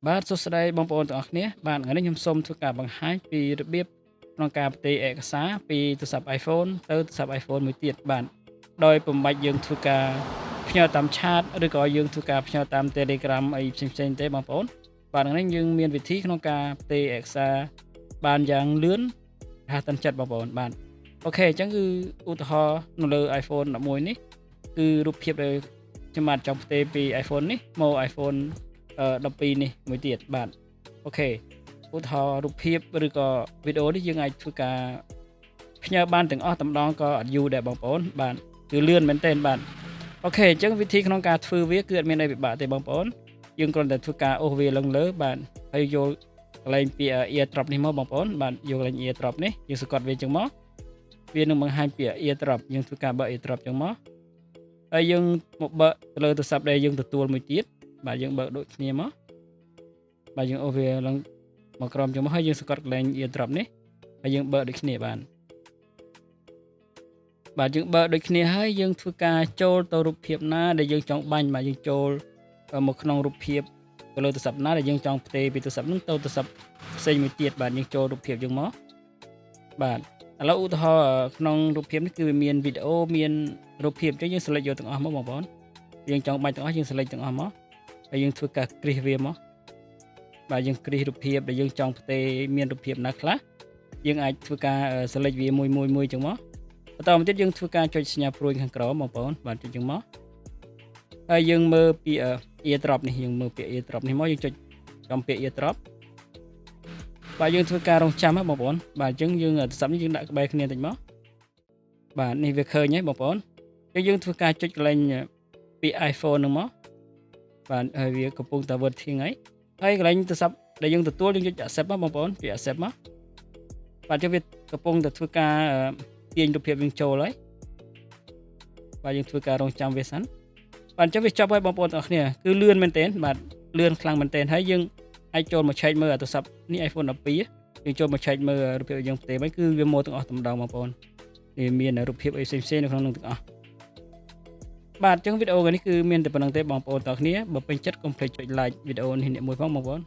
បាទសួស្តីបងប្អូនទាំងអស់គ្នាបាទថ្ងៃនេះខ្ញុំសូមធ្វើការបង្ហាញពីរបៀបក្នុងការផ្ទេរឯកសារពីទូរស័ព្ទ iPhone ទៅទូរស័ព្ទ iPhone មួយទៀតបាទដោយពុំបាច់យើងធ្វើការផ្ញើតាមឆាតឬក៏យើងធ្វើការផ្ញើតាម Telegram អីផ្សេងៗទេបងប្អូនបាទថ្ងៃនេះយើងមានវិធីក្នុងការផ្ទេរឯកសារបានយ៉ាងលឿនរហ័សទាន់ចិត្តបងប្អូនបាទអូខេអញ្ចឹងគឺឧទាហរណ៍នៅលើ iPhone 11នេះគឺរូបភាពដែលខ្ញុំបាទចង់ផ្ទេរពី iPhone នេះមក iPhone 12នេះមួយទៀតបាទអូខេឧទាហរណ៍រូបភាពឬក៏វីដេអូនេះយើងអាចធ្វើការផ្ញើបានទាំងអស់តែម្ដងក៏អត់យូរដែរបងប្អូនបាទគឺលឿនមែនទែនបាទអូខេអញ្ចឹងវិធីក្នុងការធ្វើវាគឺអត់មានអីពិបាកទេបងប្អូនយើងគ្រាន់តែធ្វើការអូសវាឡើងលើបាទហើយយកកន្លែងពាក្យ AirDrop នេះមកបងប្អូនបាទយកកន្លែង AirDrop នេះយើងសង្កត់វាអញ្ចឹងមកវានឹងបង្ហាញពាក្យ AirDrop យើងធ្វើការបើក AirDrop អញ្ចឹងមកហើយយើងមកបើកទៅលើទូរស័ព្ទដែលយើងទទួលមួយទៀតបាទយើងបើកដូចគ្នាមកបាទយើងអូសវាឡើងមកក្រោមចឹងមកហើយយើងសង្កត់កន្លែង AirDrop នេះហើយយើងបើកដូចគ្នាបាទយើងបើកដូចគ្នាហើយយើងធ្វើការចូលទៅរូបភាពណាដែលយើងចង់បាញ់បាទយើងចូលមកក្នុងរូបភាពទៅលើទូរស័ព្ទណាដែលយើងចង់ផ្ទេរពីទូរស័ព្ទហ្នឹងទៅទូរស័ព្ទផ្សេងមួយទៀតបាទយើងចូលរូបភាពចឹងមកបាទឥឡូវឧទាហរណ៍ក្នុងរូបភាពនេះគឺវាមានវីដេអូមានរូបភាពអញ្ចឹងយើង select យកទាំងអស់មកបងប្អូនយើងចង់បាញ់ទាំងអស់យើង select ទាំងអស់មកហើយយើងធ្វើការគ្រីសវាមកបាទយើងគ្រីសរូបភាពដែលយើងចង់ផ្ទេរមានរូបភាពណាខ្លះយើងអាចធ្វើការ select វាមួយចឹងមកបន្តមកទៀតយើងធ្វើការចុចសញ្ញាព្រួយខាងក្រោមបងប្អូនបាទចុចចឹងមកហើយយើងមើលពាក្យ AirDrop នេះយើងមើលពាក្យ AirDrop នេះមកយើងចុចចំពាក្យ AirDrop បាទយើងធ្វើការរងចាំណាបងប្អូនបាទអញ្ចឹងយើងទូរស័ព្ទនេះយើងដាក់ក្បែរគ្នាតិចមកបាទនេះវាឃើញហើយបងប្អូនយើងធ្វើការចុចកន្លែងពាក្យ iPhone ហ្នឹងមកបាទហើយវាកំពុងតែ working ហើយកន្លែងទូរស័ព្ទដែលយើងទទួលយើងចុច accept មកបងប្អូនពាក្យ accept មកបាទអញ្ចឹងវាកំពុងតែធ្វើការទាញរូបភាពយើងចូលហើយបាទយើងធ្វើការរងចាំវាសិនបាទអញ្ចឹងវាចប់ហើយបងប្អូនទាំងអស់គ្នាគឺលឿនមែនទែនបាទលឿនខ្លាំងមែនទែនហើយយើងអាចចូលមកឆែកមើលទូរស័ព្ទនេះ iPhone 12យើងចូលមកឆែកមើលរូបភាពយើងផ្ទេរវិញគឺវាមកទាំងអស់តែម្ដងបងប្អូនវាមានរូបភាពអីផ្សេងៗនៅក្នុងនោះទាំងអស់បាទអញ្ចឹងវីដេអូនេះគឺមានតែប៉ុណ្្នឹងទេបងប្អូនទាំងអស់គ្នាបើពេញចិត្តកុំភ្លេចចុច like វីដេអូនេះមួយផងបងប្អូន